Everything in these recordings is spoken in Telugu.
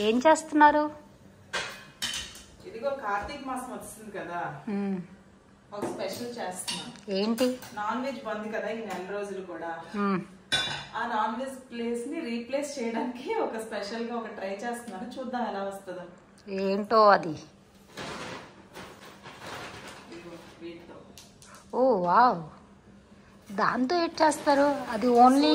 ఏం చేస్తున్నారు? ఇదిగో కార్తీక మాసం వస్తుంది కదా, ఒక స్పెషల్ చేస్తున్నాను. ఏంటి? నాన్ వెజ్ బంద్ కదా ఈ నెల రోజులు కూడా. ఆ నాన్ వెజ్ ప్లేస్ ని రీప్లేస్ చేయడానికి ఒక స్పెషల్ గా ఒక ట్రై చేస్తున్నాను. చూద్దాం ఎలా వస్తుందో. ఏంటో అది? ఓ వావ్, దాంతో ఏం చేస్తారు? అది ఓన్లీ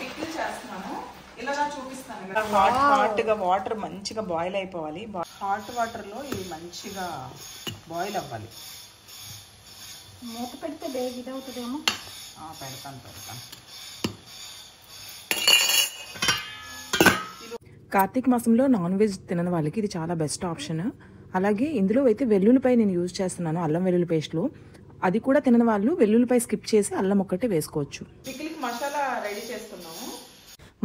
పికిల్ చేస్తున్నాను. ఇలా చూపిస్తాను. హాట్ గా వాటర్ మంచిగా బాయిల్ అయిపోవాలి. హాట్ వాటర్ లో ఇది మంచిగా బాయిల్ అవ్వాలి. మూత పెడితే బేగ్ ఇది అవుతుందేమో. పెడతాను. కార్తీక మాసంలో నాన్ వెజ్ తినని వాళ్ళకి ఇది చాలా బెస్ట్ ఆప్షన్. అలాగే ఇందులో అయితే వెల్లుల్లిపై నేను యూజ్ చేస్తున్నాను, అల్లం వెల్లుల్లి పేస్ట్లో. అది కూడా తినని వాళ్ళు వెల్లుల్లిపై స్కిప్ చేసి అల్లం ఒక్కటే వేసుకోవచ్చు. పికిల్కి మసాలా రెడీ చేసుకున్నాము.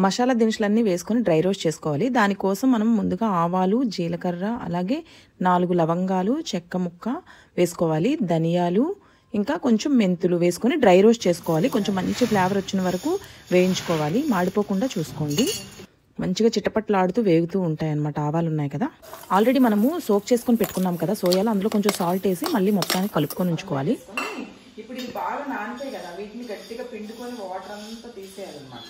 మసాలా దినుసులన్నీ వేసుకొని డ్రై రోస్ట్ చేసుకోవాలి. దానికోసం మనం ముందుగా ఆవాలు, జీలకర్ర, అలాగే 4 లవంగాలు, చెక్క ముక్క వేసుకోవాలి. ధనియాలు, ఇంకా కొంచెం మెంతులు వేసుకొని డ్రై రోస్ట్ చేసుకోవాలి. కొంచెం మంచి ఫ్లేవర్ వచ్చిన వరకు వేయించుకోవాలి. మాడిపోకుండా చూసుకోండి. మంచిగా చిట్టపట్లాడుతూ వేగుతూ ఉంటాయి అన్నమాట. ఆవాలు ఉన్నాయి కదా, ఆల్రెడీ మనము సోక్ చేసుకొని పెట్టుకున్నాం కదా సోయాలో, అందులో కొంచెం సాల్ట్ వేసి మళ్ళీ మొత్తాన్ని కలుపుకొని ఉంచుకోవాలి. ఇప్పుడు ఇవి బాగా నానిపోయి కదా, వీటిని గట్టిగా పిండుకొని వాటర్ అంతా తీసేయాలన్నమాట.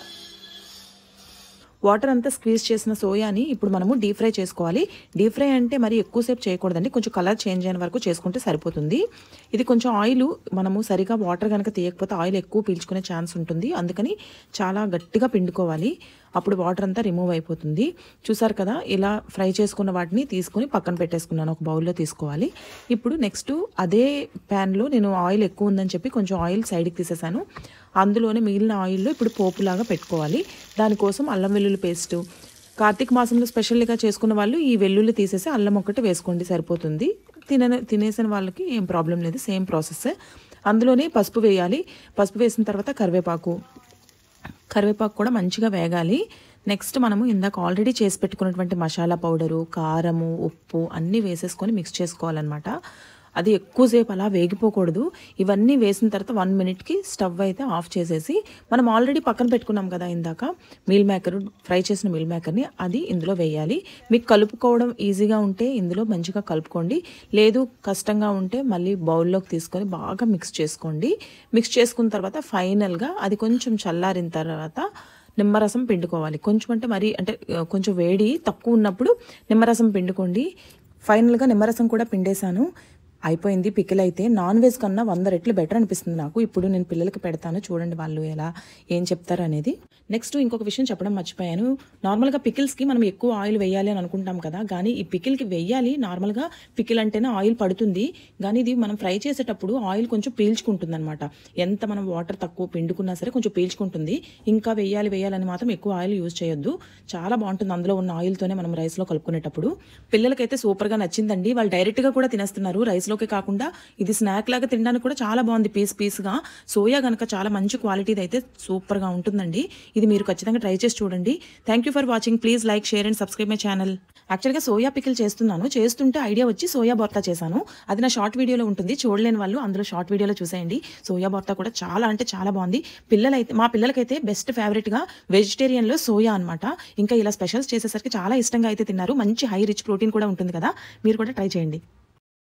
వాటర్ అంతా స్క్వీజ్ చేసిన సోయాని ఇప్పుడు మనము డీప్ ఫ్రై చేసుకోవాలి. డీప్ ఫ్రై అంటే మరి ఎక్కువసేపు చేయకూడదండి, కొంచెం కలర్ చేంజ్ అయిన వరకు చేసుకుంటే సరిపోతుంది. ఇది కొంచెం ఆయిల్ మనము సరిగా వాటర్ కనుక తీయకపోతే ఆయిల్ ఎక్కువ పీల్చుకునే ఛాన్స్ ఉంటుంది. అందుకని చాలా గట్టిగా పిండుకోవాలి, అప్పుడు వాటర్ అంతా రిమూవ్ అయిపోతుంది. చూసారు కదా, ఇలా ఫ్రై చేసుకున్న వాటిని తీసుకుని పక్కన పెట్టేసుకున్నాను, ఒక బౌల్లో తీసుకోవాలి. ఇప్పుడు నెక్స్ట్ అదే ప్యాన్లో నేను ఆయిల్ ఎక్కువ ఉందని చెప్పి కొంచెం ఆయిల్ సైడ్కి తీసేసాను. అందులోనే మిగిలిన ఆయిల్లో ఇప్పుడు పోపులాగా పెట్టుకోవాలి. దానికోసం అల్లం వెల్లుల్లి పేస్టు, కార్తీక మాసంలో స్పెషల్గా చేసుకున్న వాళ్ళు ఈ వెల్లుల్లి తీసేసి అల్లం ఒక్కటి వేసుకోండి సరిపోతుంది. తినేసిన వాళ్ళకి ఏం ప్రాబ్లం లేదు, సేమ్ ప్రాసెస్. అందులోనే పసుపు వేయాలి. పసుపు వేసిన తర్వాత కరివేపాకు కూడా మంచిగా వేగాలి. నెక్స్ట్ మనము ఇందాక ఆల్రెడీ చేసి పెట్టుకున్నటువంటి మసాలా పౌడరు, కారము, ఉప్పు అన్నీ వేసేసుకొని మిక్స్ చేసుకోవాలన్నమాట. అది ఎక్కువసేపు అలా వేగిపోకూడదు. ఇవన్నీ వేసిన తర్వాత 1 మినిట్కి స్టవ్ అయితే ఆఫ్ చేసేసి, మనం ఆల్రెడీ పక్కన పెట్టుకున్నాం కదా ఇందాక మీల్ మేకర్, ఫ్రై చేసిన మీల్ మేకర్ని, అది ఇందులో వేయాలి. మీకు కలుపుకోవడం ఈజీగా ఉంటే ఇందులో మంచిగా కలుపుకోండి, లేదు కష్టంగా ఉంటే మళ్ళీ బౌల్లోకి తీసుకొని బాగా మిక్స్ చేసుకోండి. మిక్స్ చేసుకున్న తర్వాత ఫైనల్గా అది కొంచెం చల్లారిన తర్వాత నిమ్మరసం పిండుకోవాలి. కొంచెం అంటే కొంచెం వేడి తక్కువ ఉన్నప్పుడు నిమ్మరసం పిండుకోండి. ఫైనల్గా నిమ్మరసం కూడా పిండేశాను. అయిపోయింది పికిల్. అయితే నాన్ వెజ్ కన్నా 100 రెట్లు బెటర్ అనిపిస్తుంది నాకు. ఇప్పుడు నేను పిల్లలకి పెడతాను, చూడండి వాళ్ళు ఏం చెప్తారు అనేది. నెక్స్ట్ ఇంకొక విషయం చెప్పడం మర్చిపోయాను. నార్మల్గా పికిల్స్కి మనం ఎక్కువ ఆయిల్ వేయాలి అని అనుకుంటాం కదా, కానీ ఈ పికిల్కి వేయాలి. నార్మల్గా పికిల్ అంటేనే ఆయిల్ పడుతుంది, కానీ ఇది మనం ఫ్రై చేసేటప్పుడు ఆయిల్ కొంచెం పీల్చుకుంటుంది అనమాట. ఎంత మనం వాటర్ తక్కువ పిండుకున్నా సరే కొంచెం పీల్చుకుంటుంది. ఇంకా వేయాలని మాత్రం ఎక్కువ ఆయిల్ యూజ్ చేయొద్దు. చాలా బాగుంటుంది అందులో ఉన్న ఆయిల్తోనే మనం రైస్లో కలుపుకునేటప్పుడు. పిల్లలకైతే సూపర్గా నచ్చిందండి. వాళ్ళు డైరెక్ట్గా కూడా తినేస్తున్నారు, రైస్లోకి కాకుండా. ఇది స్నాక్ లాగా తినడానికి కూడా చాలా బాగుంది, పీస్గా. సోయా కనుక చాలా మంచి క్వాలిటీది అయితే సూపర్గా ఉంటుందండి. ఇది మీరు ఖచ్చితంగా ట్రై చేసి చూడండి. Thank you for watching. Please like, share and subscribe my channel. యాక్చువల్గా సోయా పికిల్ చేస్తుంటే ఐడియా వచ్చి సోయా బోర్తా చేశాను. అది నా షార్ట్ వీడియోలో ఉంటుంది, చూడలేని వాళ్ళు అందులో షార్ట్ వీడియోలో చూసేయండి. సోయా బోర్తా కూడా చాలా అంటే చాలా బాగుంది. మా పిల్లలకైతే బెస్ట్ ఫేవరెట్గా వెజిటేరియన్లో సోయా అనమాట. ఇంకా ఇలా స్పెషల్స్ చేసేసరికి చాలా ఇష్టంగా అయితే తిన్నారు. మంచి హై రిచ్ ప్రోటీన్ కూడా ఉంటుంది కదా, మీరు కూడా ట్రై చేయండి.